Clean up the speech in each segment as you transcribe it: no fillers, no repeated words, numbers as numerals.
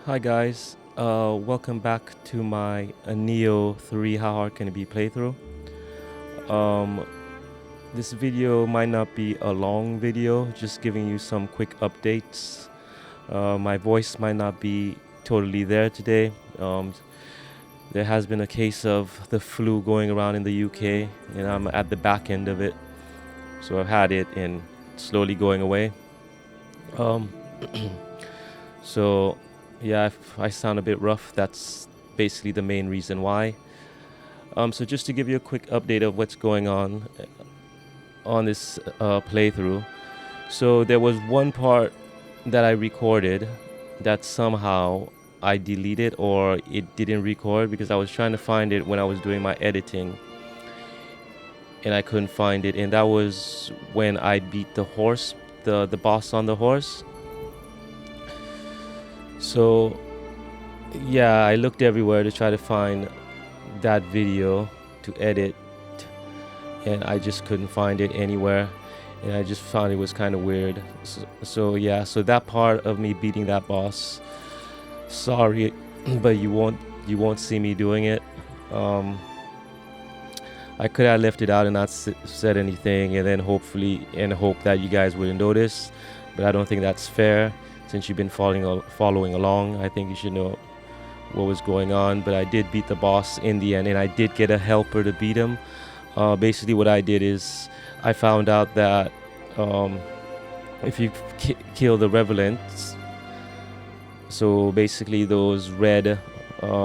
Hi guys, welcome back to my Nioh 3 How Hard Can It Be playthrough. Um, this video might not be a long video, just giving you some quick updates. My voice might not be totally there today. There has been a case of the flu going around in the UK, and I'm at the back end of it. So I've had it and slowly going away. Um, so yeah, if I sound a bit rough, that's basically the main reason why. So just to give you a quick update of what's going on this playthrough. So there was one part that I recorded that somehow I deleted or it didn't record because I was trying to find it when I was doing my editing and I couldn't find it. And that was when I beat the horse, the boss on the horse. So yeah, I looked everywhere to try to find that video to edit, and I just couldn't find it anywhere, and I just found it was kind of weird. So that part of me beating that boss, sorry, but you won't see me doing it. I could have left it out and not said anything, and then hope that you guys wouldn't notice, but I don't think that's fair. Since you've been following along, I think you should know what was going on. But I did beat the boss in the end, and I did get a helper to beat him. Basically what I did is I found out that if you kill the Revelants, so basically those red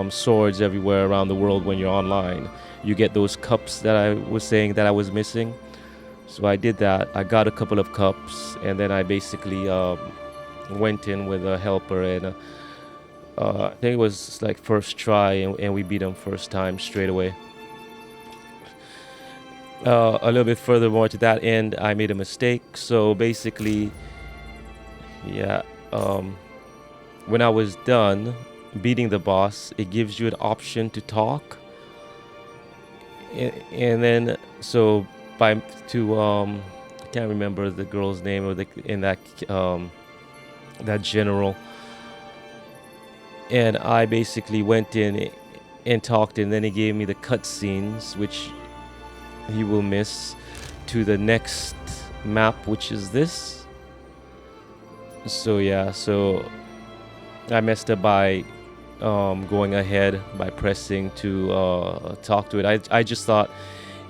swords everywhere around the world when you're online, you get those cups that I was saying that I was missing. So I did that. I got a couple of cups, and then I basically went in with a helper, and I think it was like first try, and we beat him first time straight away. A little bit furthermore to that end, I made a mistake. So basically, yeah, when I was done beating the boss, it gives you an option to talk, and then so I can't remember the girl's name or that general, and I basically went in and talked, and then it gave me the cutscenes, which you will miss, to the next map, which is this. So yeah, so I messed up by going ahead by pressing to talk to it. I just thought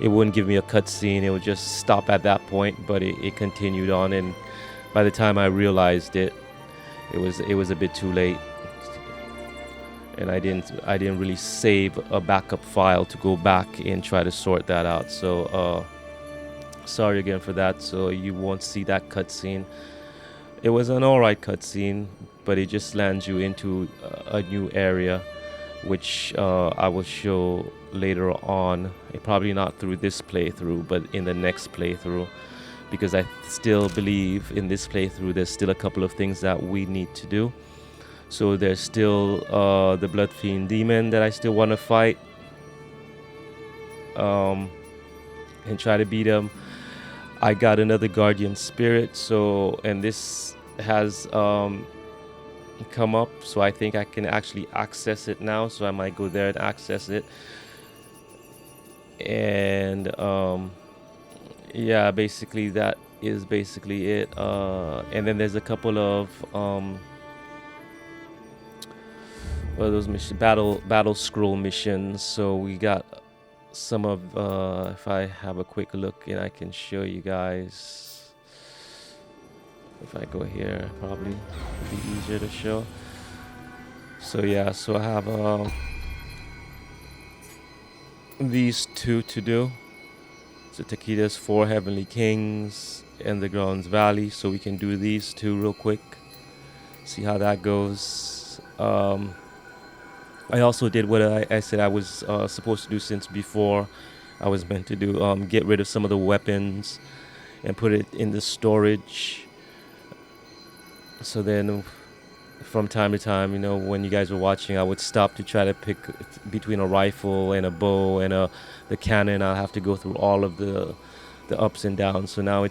it wouldn't give me a cutscene, it would just stop at that point, but it continued on, and by the time I realized it was a bit too late, and I didn't really save a backup file to go back and try to sort that out. So sorry again for that. So you won't see that cutscene. It was an alright cutscene, but it just lands you into a new area, which I will show later on. Probably not through this playthrough, but in the next playthrough, because I still believe in this playthrough there's still a couple of things that we need to do. So there's still the Blood Fiend Demon that I still want to fight and try to beat him. I got another Guardian Spirit, and this has come up, so I think I can actually access it now, so I might go there and access it. And yeah, basically that is basically it. And then there's a couple of those battle scroll missions. So we got some of if I have a quick look, and I can show you guys. If I go here, probably it'd be easier to show. So yeah, so I have these two to do. So Takeda's 4 Heavenly Kings and the Grounds Valley. So we can do these two real quick, see how that goes. I also did what I said I was supposed to do since before. I was meant to do get rid of some of the weapons and put it in the storage. So then from time to time, when you guys were watching, I would stop to try to pick between a rifle and a bow and the cannon. I'll have to go through all of the ups and downs. So now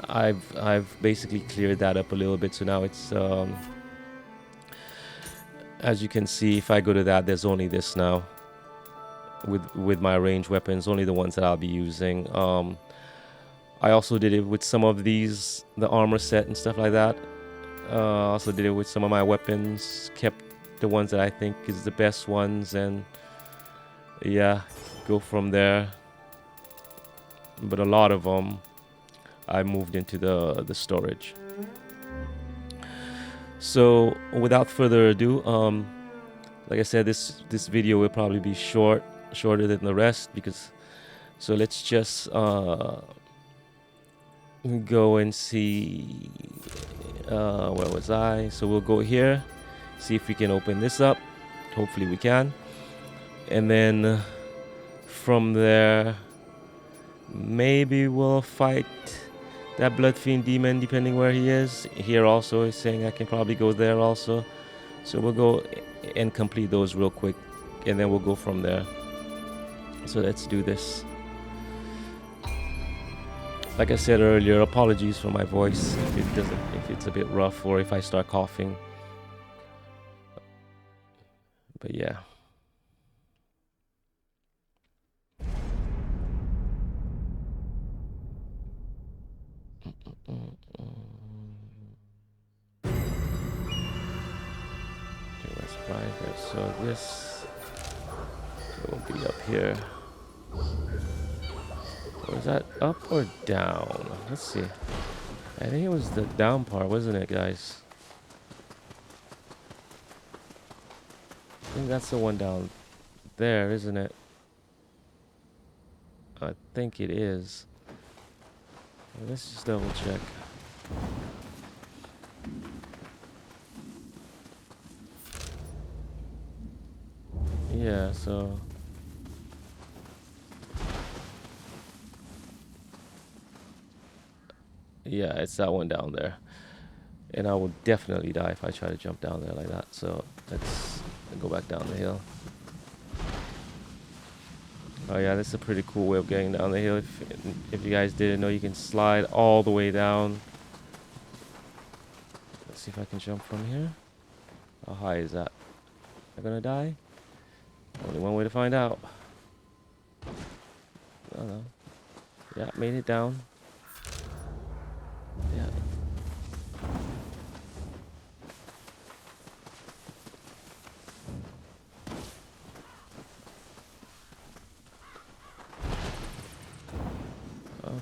I've basically cleared that up a little bit. So now As you can see, if I go to that, there's only this now. With my range weapons, only the ones that I'll be using. I also did it with some of these, the armor set and stuff like that. Also did it with some of my weapons, kept the ones that I think is the best ones, and yeah, go from there. But a lot of them I moved into the storage. So without further ado, like I said, this video will probably be shorter than the rest, because so let's just go and see where was I. So we'll go here, see if we can open this up. Hopefully we can, and then from there maybe we'll fight that blood fiend demon, depending where he is. Here also is saying I can probably go there also, so we'll go and complete those real quick, and then we'll go from there. So let's do this. Like I said earlier, apologies for my voice if it's a bit rough or if I start coughing. But yeah. Okay, let's private. So this will be up here. Was that up or down? Let's see. I think it was the down part, wasn't it, guys? I think that's the one down there, isn't it? I think it is. Well, let's just double check. Yeah, so... yeah, it's that one down there. And I will definitely die if I try to jump down there like that. So let's go back down the hill. Oh yeah, this is a pretty cool way of getting down the hill. If you guys didn't know, you can slide all the way down. Let's see if I can jump from here. How high is that? Am I gonna die? Only one way to find out. Oh no. Yeah, made it down. Yeah.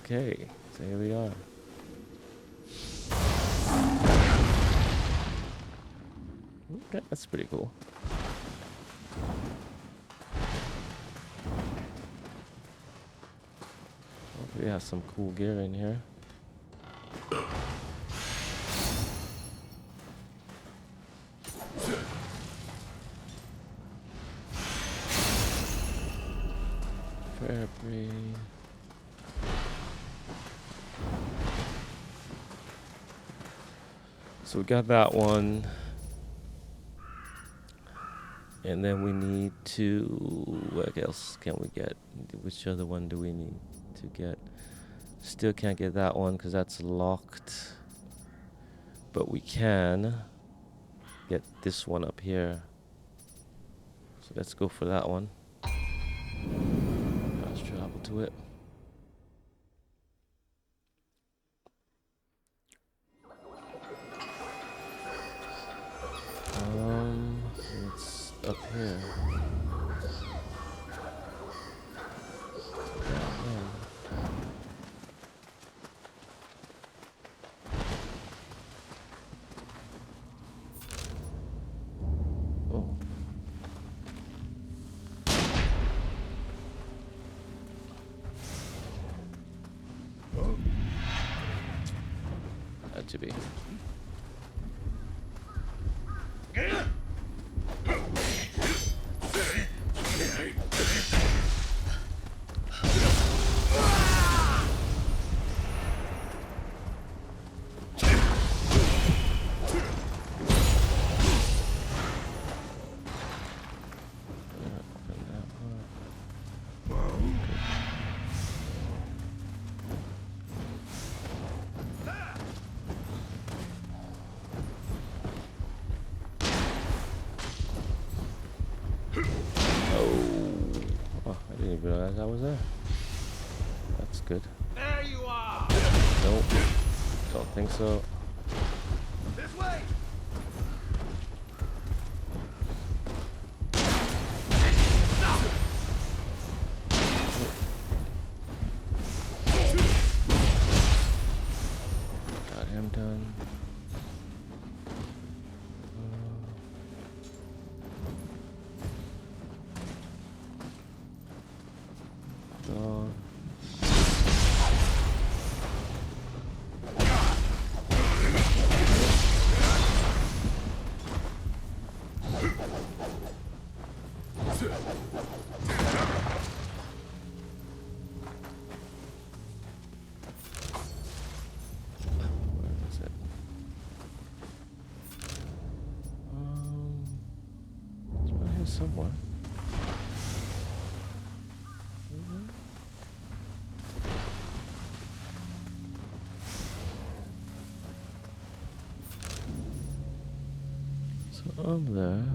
Okay, so here we are. Okay, that's pretty cool. Hopefully we have some cool gear in here. Fair breed. So we got that one. And then we need to... what else can we get? Which other one do we need to get? Still can't get that one because that's locked. But we can get this one up here. So let's go for that one. Let's travel to it. It's up here. Oh. Had to be. even realize I was there. That's good. There you are. Nope. Don't think so. This way. Got him done. Dog. Where is it? It's around here somewhere. So I'm there.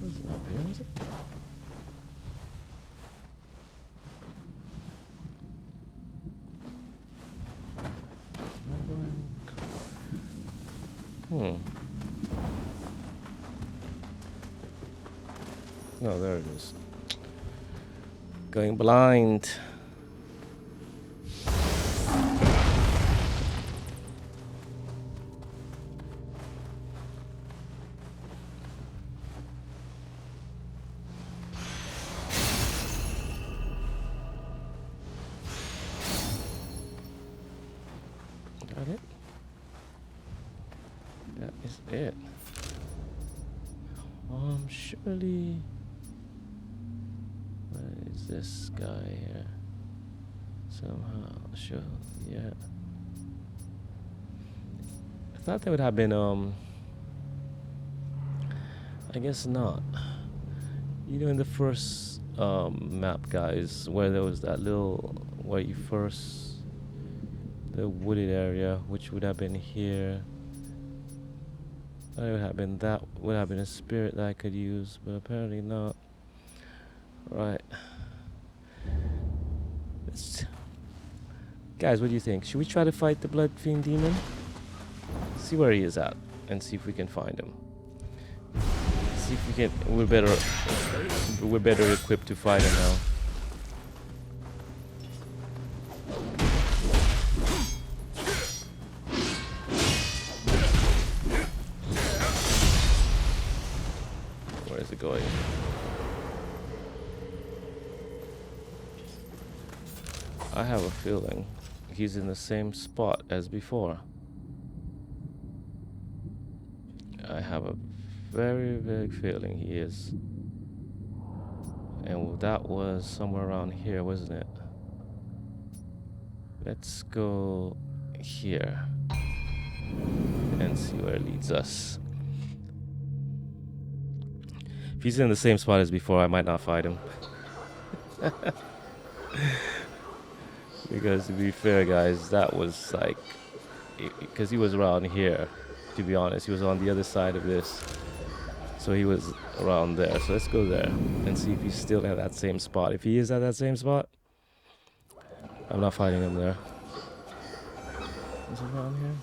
What's up here? Is it? No, there it is. Going blind. Got it? That is it. Surely. What is this guy here? Somehow, sure, yeah. I thought there would have been, I guess not. You know, in the first map, guys, where there was that little, where you first, the wooded area, which would have been here. That would have been, that would have been a spirit that I could use, but apparently not. Right. Guys, what do you think? Should we try to fight the Blood Fiend Demon? See where he is at, and see if we can find him. See if we can. We're better equipped to fight him now. Where is it going? I have a feeling he's in the same spot as before. I have a very vague feeling he is. And that was somewhere around here, wasn't it? Let's go here and see where it leads us. If he's in the same spot as before, I might not fight him. Because to be fair, guys, that was like, because he was around here, to be honest. He was on the other side of this. So he was around there. So let's go there and see if he's still at that same spot. If he is at that same spot, I'm not fighting him there. Is he around here?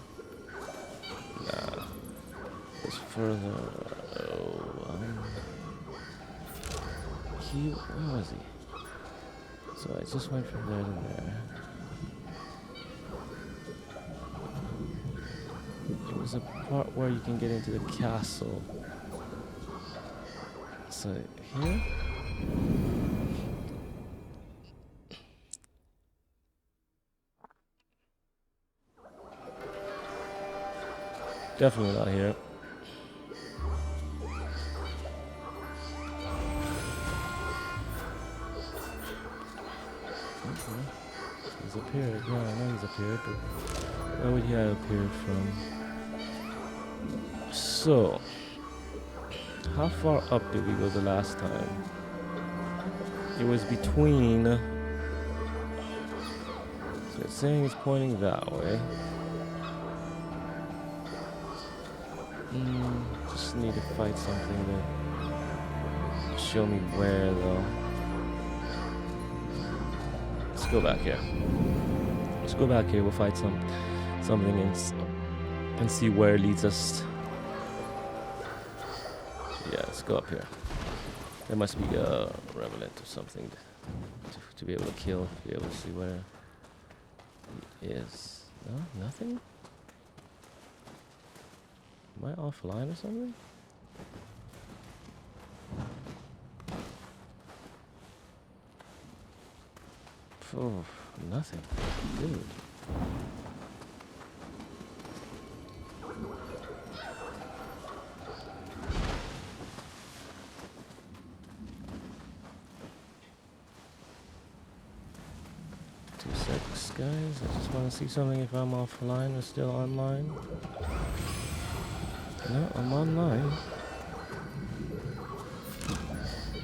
Nah. It's further. Where was he? So I just went from there to there. It was a part where you can get into the castle. So here? Definitely not here. Okay. He's appeared. Yeah, I know he's appeared, but where would he have appeared from? So, how far up did we go the last time? It was between. So it's saying it's pointing that way. Just need to fight something to show me where though. Let's go back here. Let's go back here. We'll fight something and see where it leads us. Yeah, let's go up here. There must be a revenant or something to be able to kill, to be able to see where he is. No, nothing? Am I offline or something? Oh, nothing. Dude. 2 seconds, guys. I just want to see something if I'm offline or still online. No, I'm online.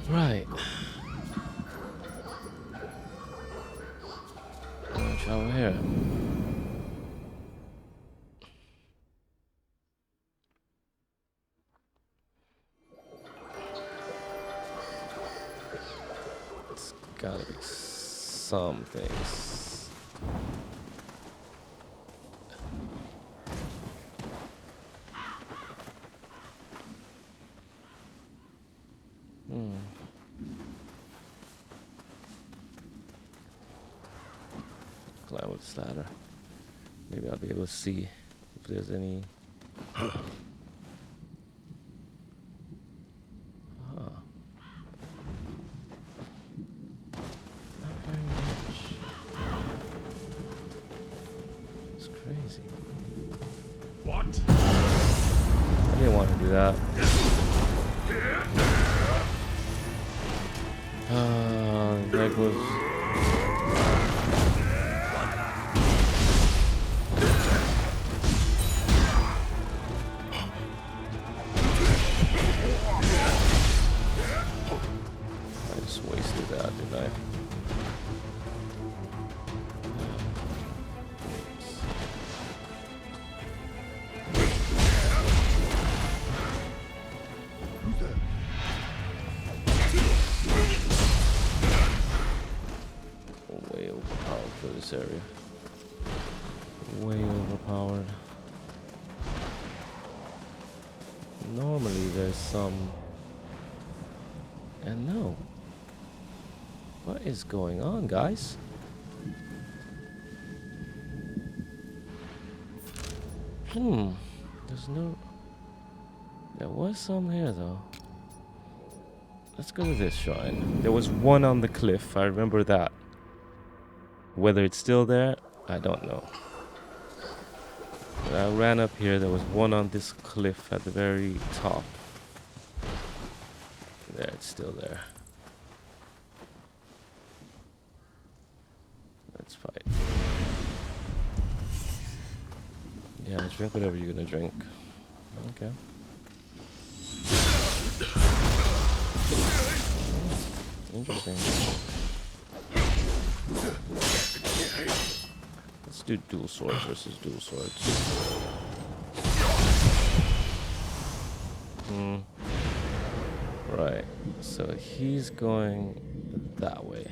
Right. Watch over here. It's gotta be some things. Climb with this ladder. Maybe I'll be able to see if there's any. Not very much. It's crazy. What? I didn't want to do that. There goes. I just wasted that, didn't I? Way overpowered for this area. Way overpowered. Normally there's some. And no. What is going on, guys? There's no. There was some here though. Let's go to this shrine. There was one on the cliff. I remember that. Whether it's still there, I don't know. But I ran up here. There was one on this cliff at the very top. There, it's still there. Let's fight. Yeah, drink whatever you're gonna drink. Okay. Interesting. Let's do dual swords versus dual swords. Right. So he's going that way.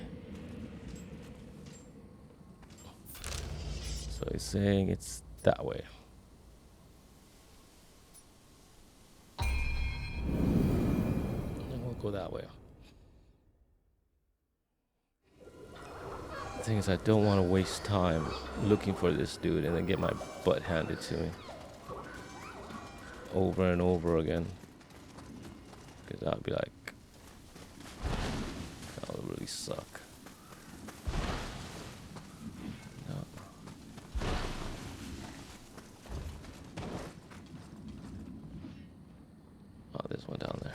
So he's saying it's that way. And we'll go that way. The thing is, I don't want to waste time looking for this dude and then get my butt handed to me over and over again. Because I'll be like, that'll really suck. No. Oh, there's one down there.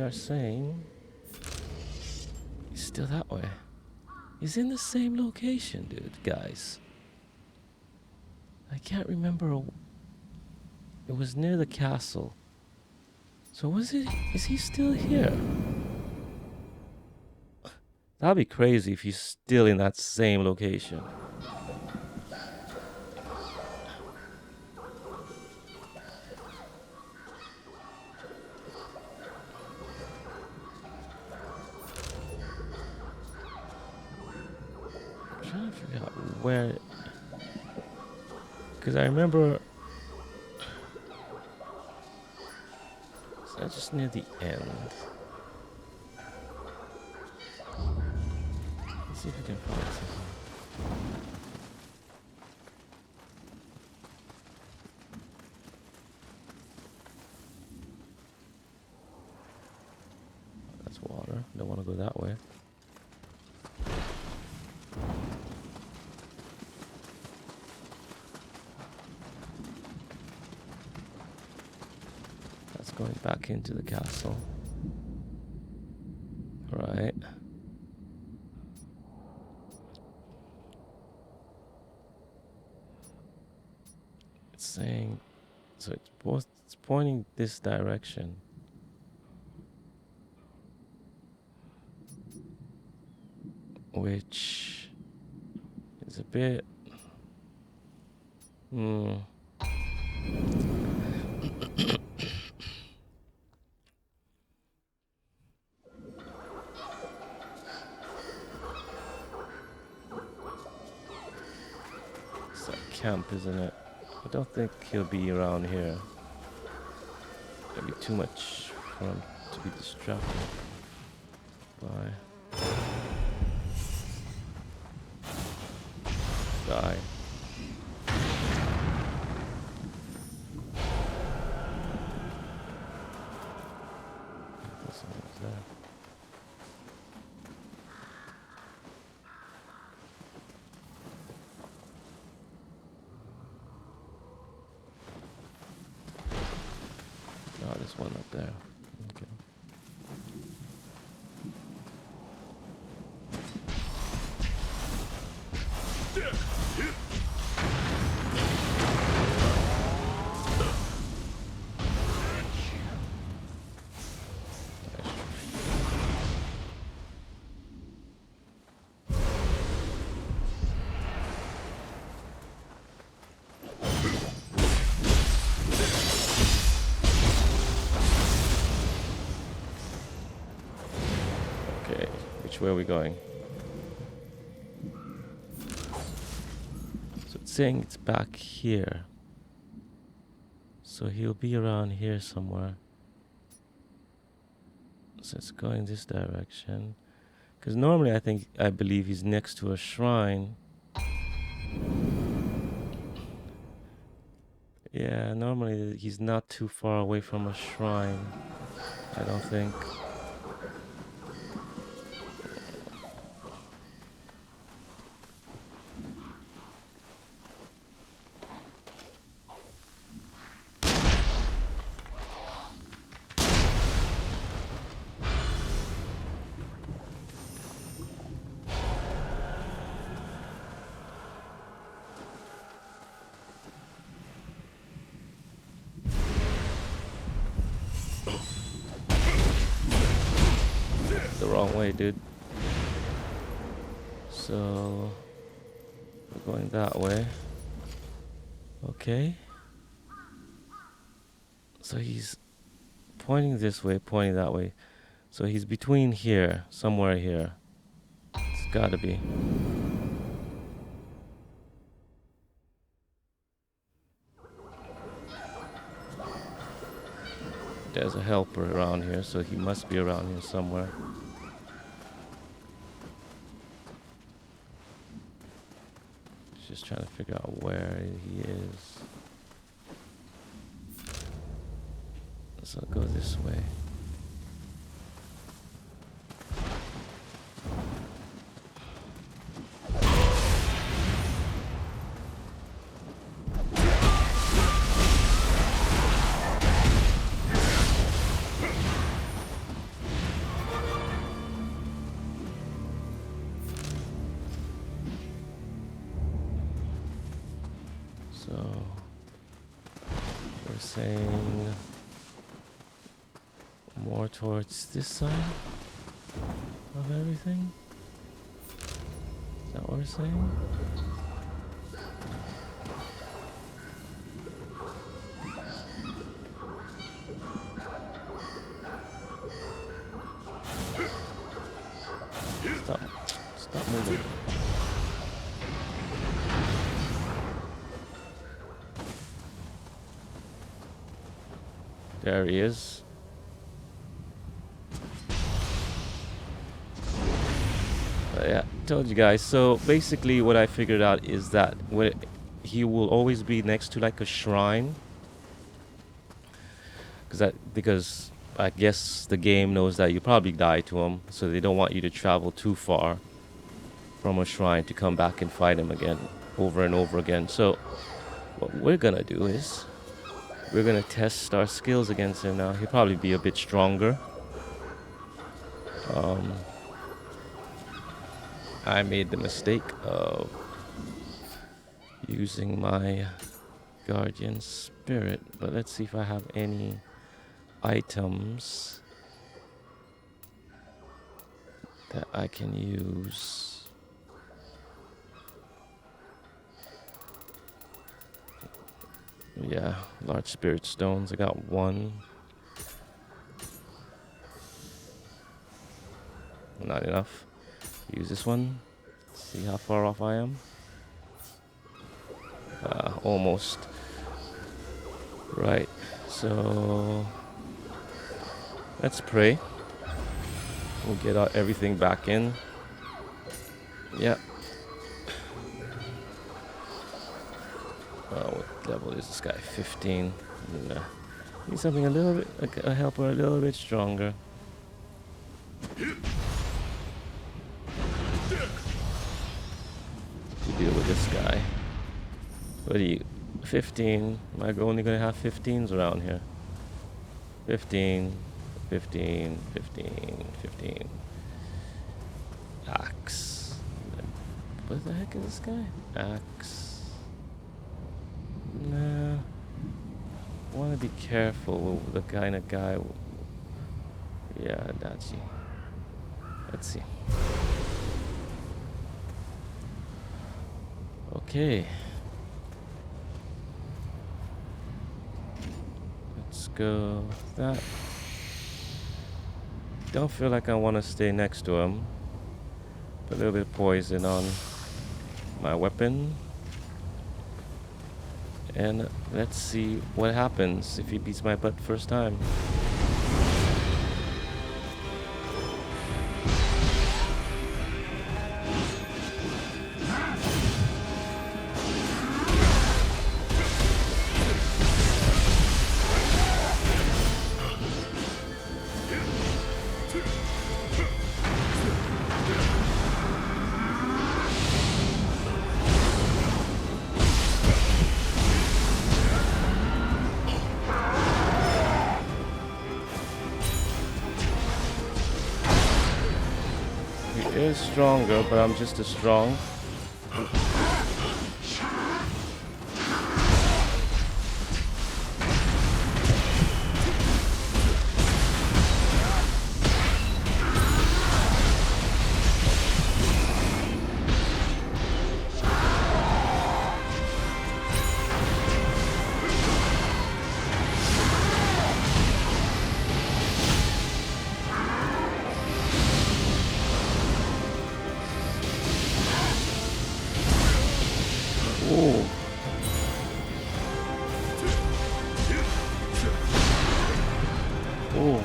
are saying he's still that way. He's in the same location, dude, guys. I can't remember. It was near the castle. So is he still here? That'd be crazy if he's still in that same location. I'm trying to figure out where, because I remember that's just near the end. Let's see if we can find something. That's water. Don't want to go that way. That's going back into the castle. Right. It's saying, so it's pointing this direction. Which is a bit it's a camp, isn't it? I don't think he'll be around here. It'll be too much for him to be distracted by. Die. What's that? Oh, there's one up there. Okay. Okay, which way are we going? So it's saying it's back here. So he'll be around here somewhere. So it's going this direction. Because normally I believe he's next to a shrine. Yeah, normally he's not too far away from a shrine. I don't think. The wrong way, dude. So we're going that way. Okay. So he's pointing this way, pointing that way. So he's between here, somewhere here. It's gotta be. There's a helper around here, so he must be around here somewhere. Just trying to figure out where he is. So I'll go this way. So we're saying more towards this side of everything. Is that what we're saying? Stop. Stop moving. There he is. Yeah, told you guys. So basically what I figured out is that he will always be next to like a shrine. Because I guess the game knows that you probably die to him, so they don't want you to travel too far from a shrine to come back and fight him again over and over again. So what we're gonna do is we're gonna test our skills against him now. He'll probably be a bit stronger. I made the mistake of using my guardian spirit, but let's see if I have any items that I can use. Yeah, large spirit stones. I got one. Not enough. Use this one. See how far off I am. Almost. Right. So let's pray. We'll get everything back in. Yeah. What level is this guy? 15. Nah. Need something a little bit, a helper a little bit stronger. To deal with this guy. What are you? 15. Am I only gonna have 15s around here? 15, 15, 15, 15. Axe. What the heck is this guy? Axe. Nah. I want to be careful with the kind of guy. Yeah, Dachi. Let's see. Okay. Let's go with that. Don't feel like I want to stay next to him. Put a little bit of poison on my weapon. And let's see what happens if he beats my butt first time. He is stronger, but I'm just as strong. Ooh. Ooh.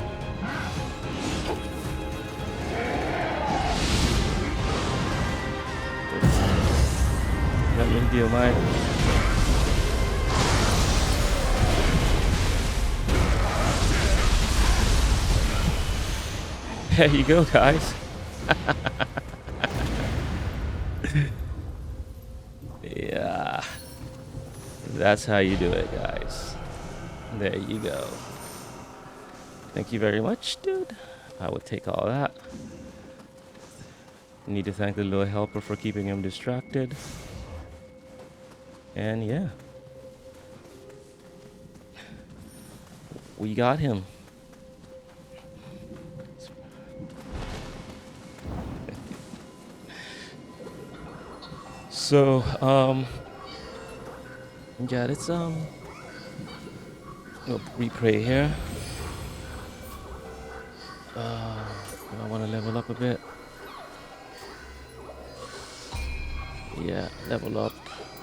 Let me deal mine. There you go, guys. Yeah. That's how you do it, guys. There you go. Thank you very much, dude. I would take all that. Need to thank the little helper for keeping him distracted. And yeah. we got him. So, yeah, let's replay here. I want to level up a bit. Yeah, level up.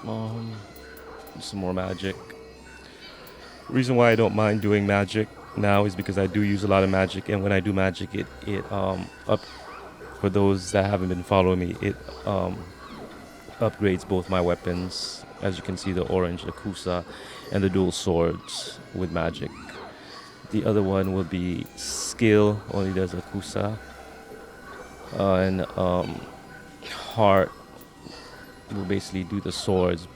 Do some more magic. Reason why I don't mind doing magic now is because I do use a lot of magic, and when I do magic, it up for those that haven't been following me, it upgrades both my weapons. As you can see, the orange, the Kusa, and the dual swords with magic. The other one will be skill, only does a Kusa, and heart will basically do the swords.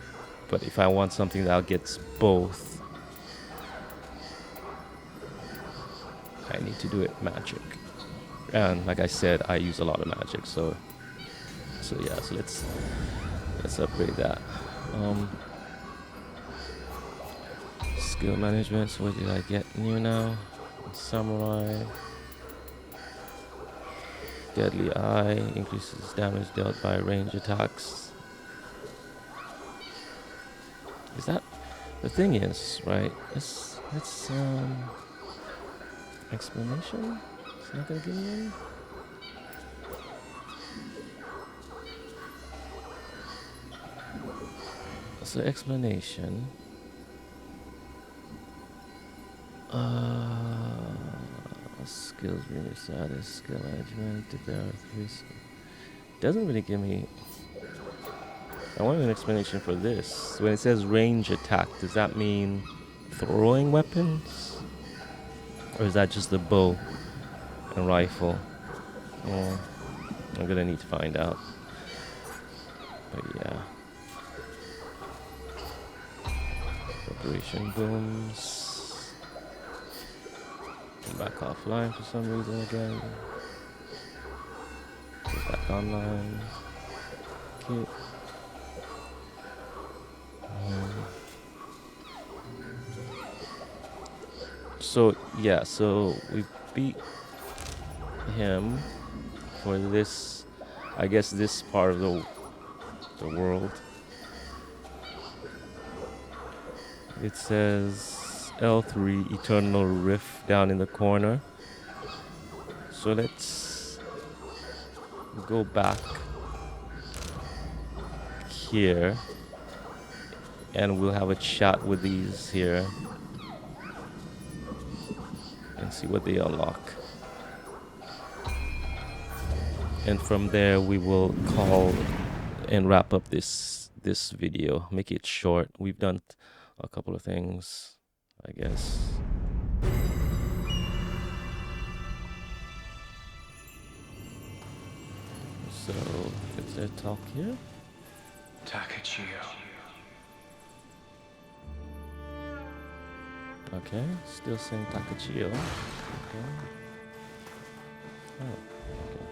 But if I want something that gets both, I need to do it magic. And like I said, I use a lot of magic, so yeah. So let's upgrade that. Skill management. So what did I get new now? Samurai. Deadly Eye increases damage dealt by range attacks. Is that the thing? Is right? Let's explanation. It's not gonna give me any. So explanation. Skills being decided. Skill management. There are 3 skills. Doesn't really give me. I want an explanation for this. When it says range attack, does that mean throwing weapons? Or is that just the bow and rifle? Oh, I'm gonna need to find out. But yeah. Operation booms. Come back offline for some reason again. Get back online. Okay. So yeah, so we beat him for this, I guess this part of the world. It says L3 Eternal Rift down in the corner. So let's go back here and we'll have a chat with these here and see what they unlock. And from there we will call and wrap up this video. Make it short. We've done a couple of things, I guess. So is there talk here? Takachio. Okay, still saying Takachio. Okay. Oh, okay.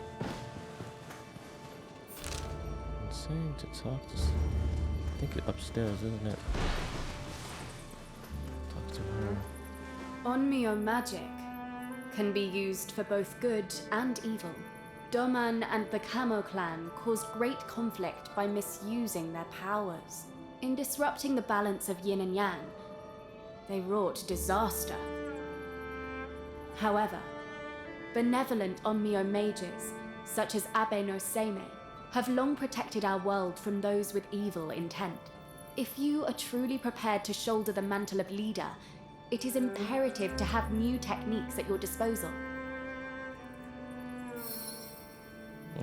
It's saying to talk to. I think it's upstairs, isn't it? Talk to her. Nioh magic can be used for both good and evil. Doman and the Camo clan caused great conflict by misusing their powers. In disrupting the balance of yin and yang, they wrought disaster. However, benevolent Nioh mages, such as Abe no Seimei, have long protected our world from those with evil intent. If you are truly prepared to shoulder the mantle of leader, it is imperative to have new techniques at your disposal.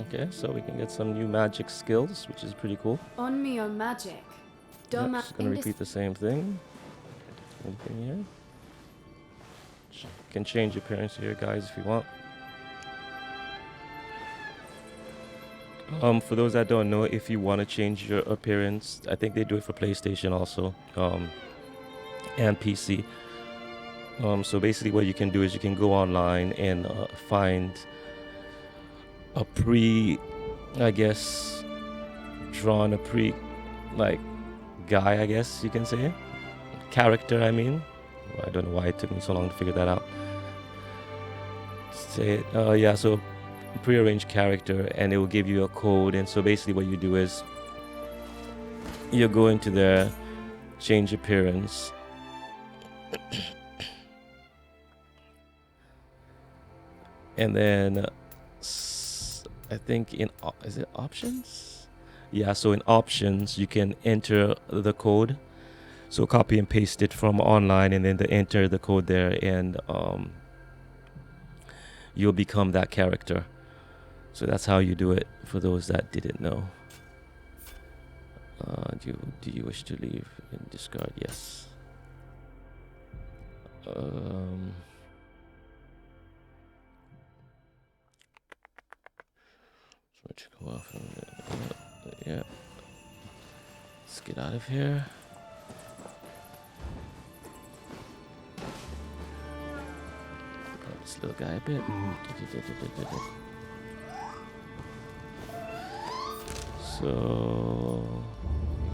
Okay, so we can get some new magic skills, which is pretty cool. Nioh magic. Yep, just gonna repeat the same thing. Anything here? You can change appearance here, guys, if you want. For those that don't know, if you want to change your appearance, I think they do it for PlayStation also, and PC. So basically what you can do is you can go online and find a I guess, drawn like, guy, I guess you can say. Character, I mean. I don't know why it took me so long to figure that out. Say it. Yeah, so prearrange character, and it will give you a code. And so basically what you do is you go into there, change appearance, and then I think is it options? Yeah, so in options you can enter the code. So copy and paste it from online, and then enter the code there, and you'll become that character. So that's how you do it. For those that didn't know. Do you wish to leave and discard? Yes. Switch go off. Yeah. Let's get out of here. Grab this little guy a bit. So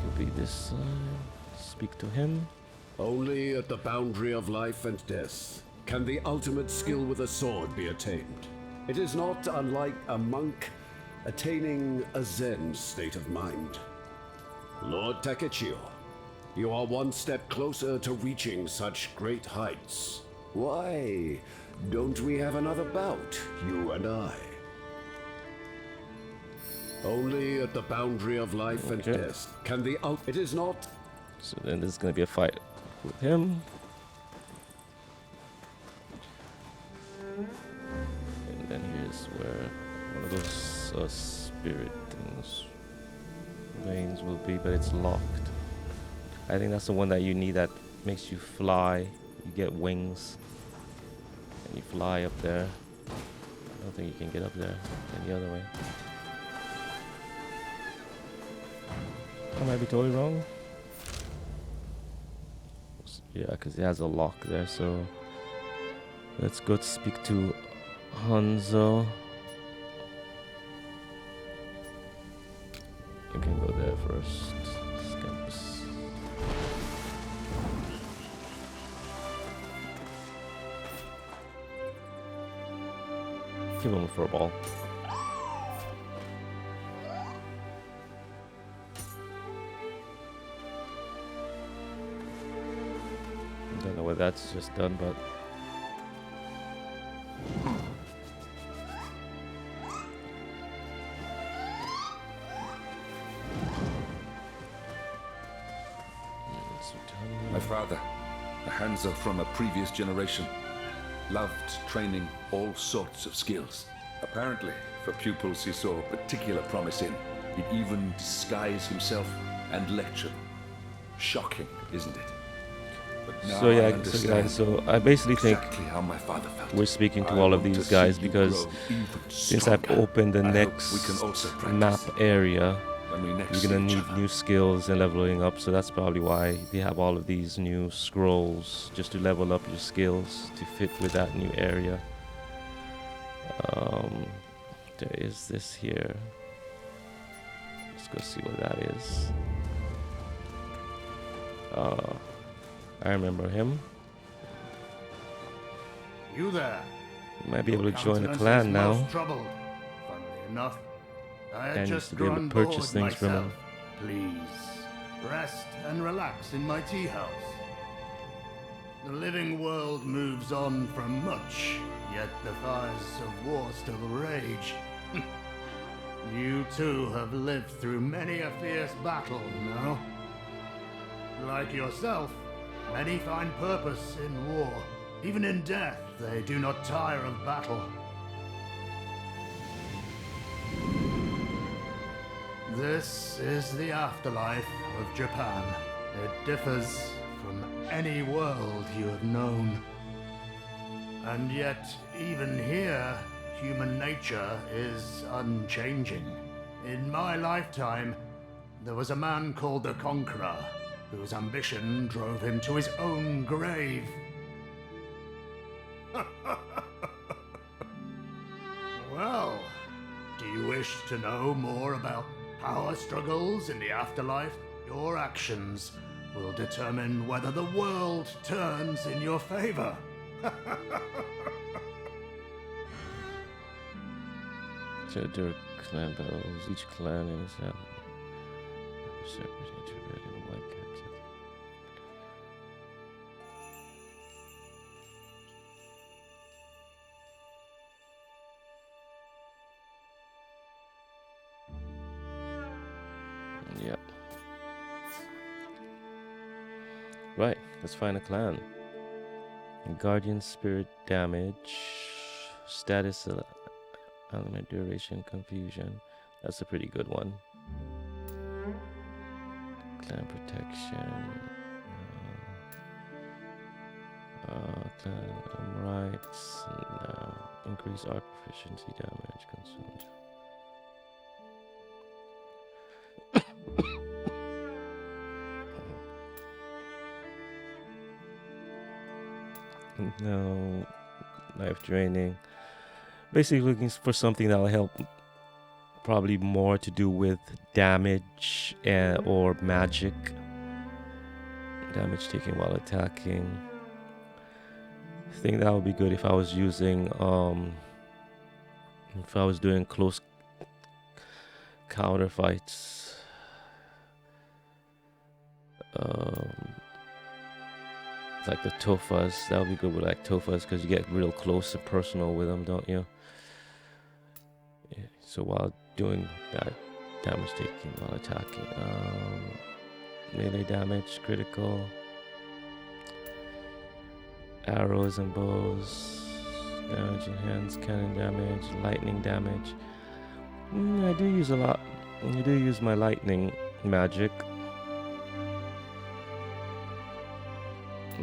you'll be this side. Speak to him. Only at the boundary of life and death can the ultimate skill with a sword be attained. It is not unlike a monk attaining a Zen state of mind. Lord Takechio, you are one step closer to reaching such great heights. Why don't we have another bout, you and I? Only at the boundary of life and death can the it is not. So then there's gonna be a fight with him. And then here's where one of those spirit things, veins will be, but it's locked. I think that's the one that you need that makes you fly. You get wings and you fly up there. I don't think you can get up there any other way. I might be totally wrong. Yeah, because it has a lock there, so let's go speak to Hanzo. You can go there first. Scamps. Give him a furball. Don't know what that's just done, but my father, a Hanzo from a previous generation, loved training all sorts of skills. Apparently, for pupils he saw particular promise in, he'd even disguise himself and lecture. Shocking, isn't it? so yeah, so I basically think exactly how my father felt. we're speaking to all of these guys because since I've opened the next map area, you're gonna need new skills and leveling up, so that's probably why they have all of these new scrolls, just to level up your skills to fit with that new area. There is this here. Let's go see what that is. I remember him. You there? You might be able to join the clan now. Troubled. Funnily enough, I had And just to be able to grown purchase bored things from myself. him. Please, rest and relax in my tea house. The living world moves on from much, yet the fires of war still rage. You too have lived through many a fierce battle, no? Like yourself, many find purpose in war. Even in death, they do not tire of battle. This is the afterlife of Japan. It differs from any world you have known. And yet, even here, human nature is unchanging. In my lifetime, there was a man called the Conqueror, whose ambition drove him to his own grave. Well, do you wish to know more about power struggles in the afterlife? Your actions will determine whether the world turns in your favor. There are clan battles. Each clan is separate red and white caps. Yep. Right, let's find a clan. Guardian spirit damage, status element duration confusion. That's a pretty good one. Clan protection. Clan rights. Increase art proficiency damage consumed. No, life draining. Basically looking for something that'll help, probably more to do with damage or magic. Damage taken while attacking. I think that would be good if I was using, if I was doing close counter fights. Like the Tofas, that would be good with like Tofas because you get real close and personal with them, don't you? Yeah, so while doing that, damage taking while attacking, melee damage, critical, arrows and bows, damage in hands, cannon damage, lightning damage. I do use a lot. I do use my lightning magic.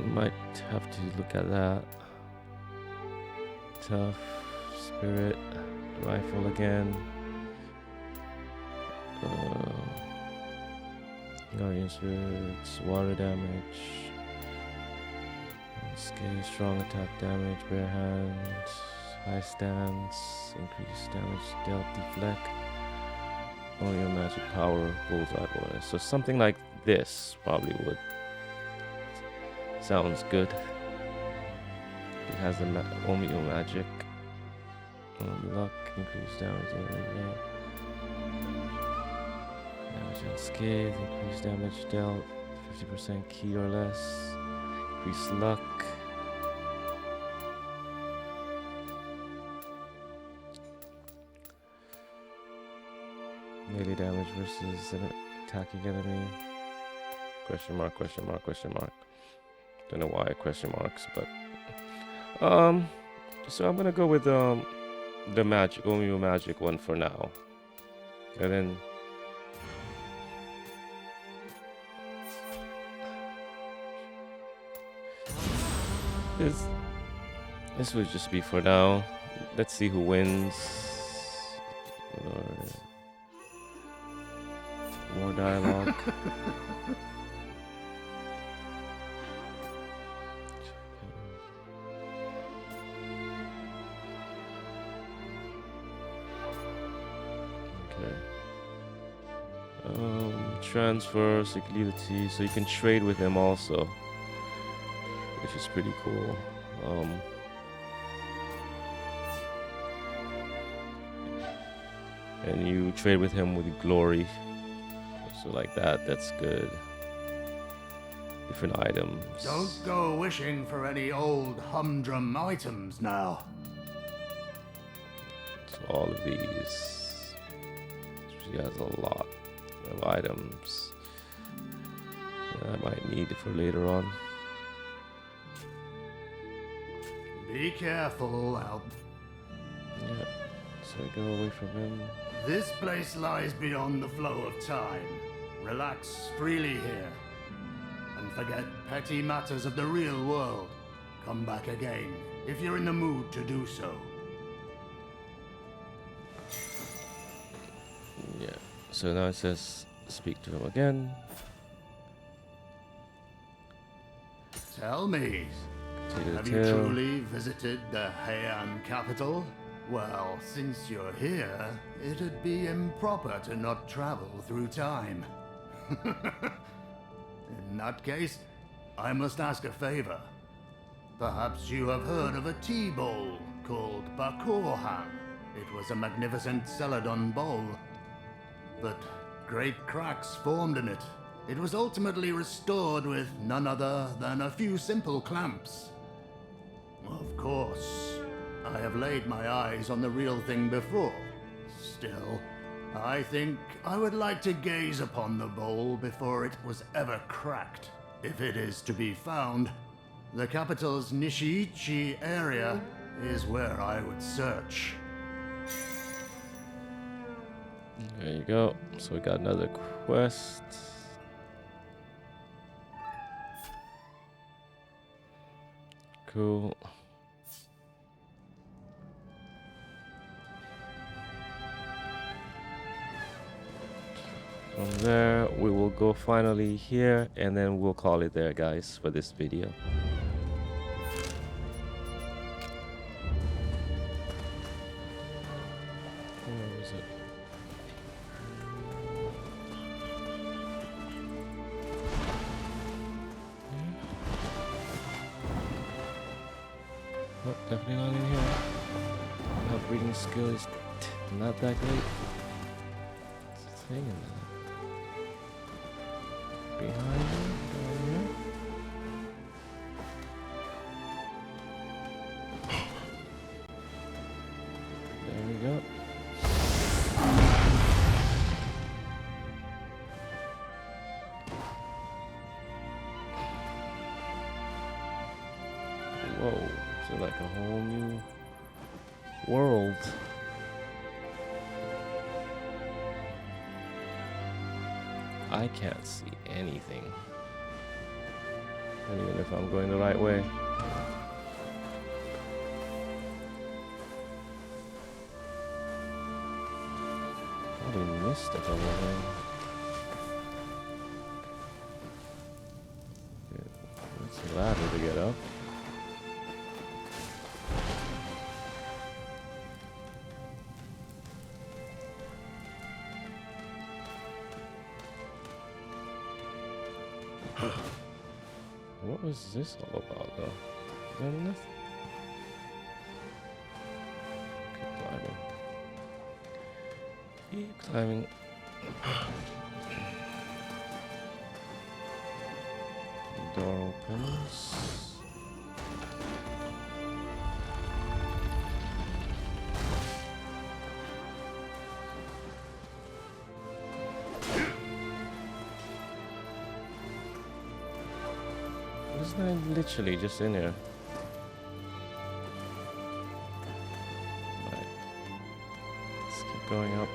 Might have to look at that. Tough, spirit, rifle again. Guardian spirits, water damage. Scale, strong attack damage, bare hands, high stance, increased damage dealt, deflect. Oh, your magic power, bullseye bonus. So something like this probably would. Sounds good. It has the Omeo magic. Luck, increased damage. Damage unscathed, increased damage dealt, 50% key or less. Increased luck. Melee damage versus an attacking enemy. Question mark, question mark, question mark. Don't know why question marks, but so I'm gonna go with the magic, Omeo magic one for now, and then this would just be for now. Let's see who wins. More dialogue. Transfer, security, so you can trade with him also, which is pretty cool. And you trade with him with glory, so like that's good. Different items. Don't go wishing for any old humdrum items now. So all of these, she has a lot of items that I might need for later on. Be careful, Alp. Yeah, so I go away from him. This place lies beyond the flow of time. Relax freely here. And forget petty matters of the real world. Come back again, if you're in the mood to do so. Yeah, so now it says speak to him again. Tell me, have you truly visited the Heian capital? Well, since you're here, it'd be improper to not travel through time. In that case, I must ask a favor. Perhaps you have heard of a tea bowl called Bakorhan. It was a magnificent Celadon bowl, but great cracks formed in it. It was ultimately restored with none other than a few simple clamps. Of course, I have laid my eyes on the real thing before. Still, I think I would like to gaze upon the bowl before it was ever cracked. If it is to be found, the capital's Nishiichi area is where I would search. There you go. So we got another quest. Cool. From there, we will go finally here, and then we'll call it there, guys, for this video. Where is it? Oh, definitely not in here. My breathing skill is not that great. It's hanging there. Behind me, down here. There we go. Whoa, it's like a whole new world. I can't see anything. Not even if I'm going the right way. Probably missed a couple of them. It's a ladder to get up. What was this all about, though? Is that enough? Keep climbing. Keep climbing. Door opens. Isn't that literally just in here? Right. Let's keep going up.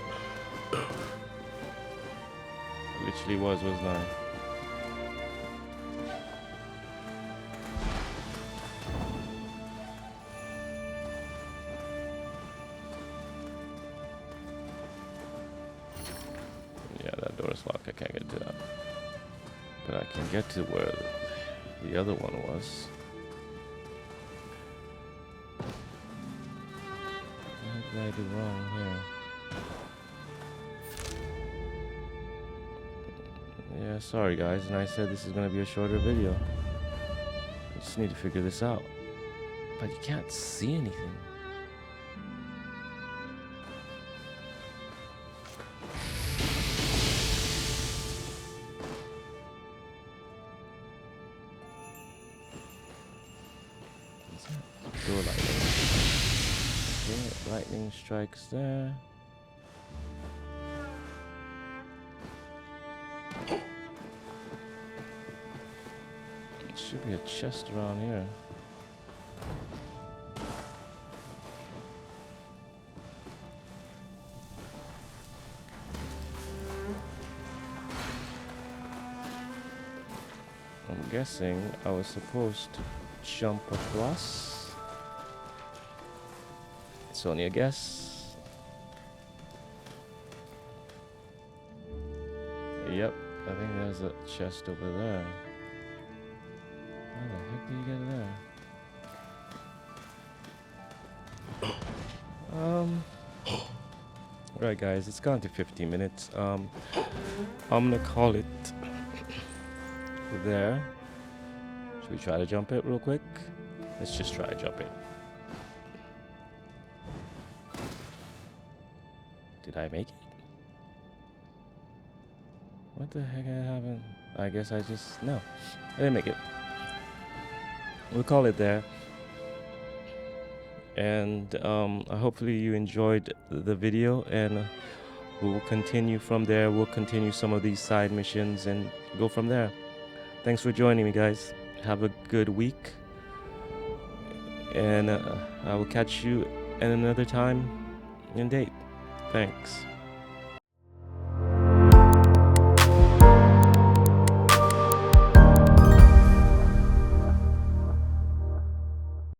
Literally wasn't I? Yeah, that door is locked. I can't get to that. But I can get to where the other one was. What did I do wrong here? Yeah, sorry guys, and I said this is gonna be a shorter video. I just need to figure this out. But you can't see anything. Lightning. Okay, lightning strikes there. It should be a chest around here. I'm guessing I was supposed to jump across. It's only a guess. Yep, I think there's a chest over there. How the heck do you get there? Right guys, it's gone to 15 minutes. I'm gonna call it there. Should we try to jump it real quick? Let's just try to jump it. Did I make it? What the heck happened? I guess I just... No, I didn't make it. We'll call it there. And hopefully you enjoyed the video, and we will continue from there. We'll continue some of these side missions and go from there. Thanks for joining me, guys. Have a good week, and I will catch you at another time and date. Thanks.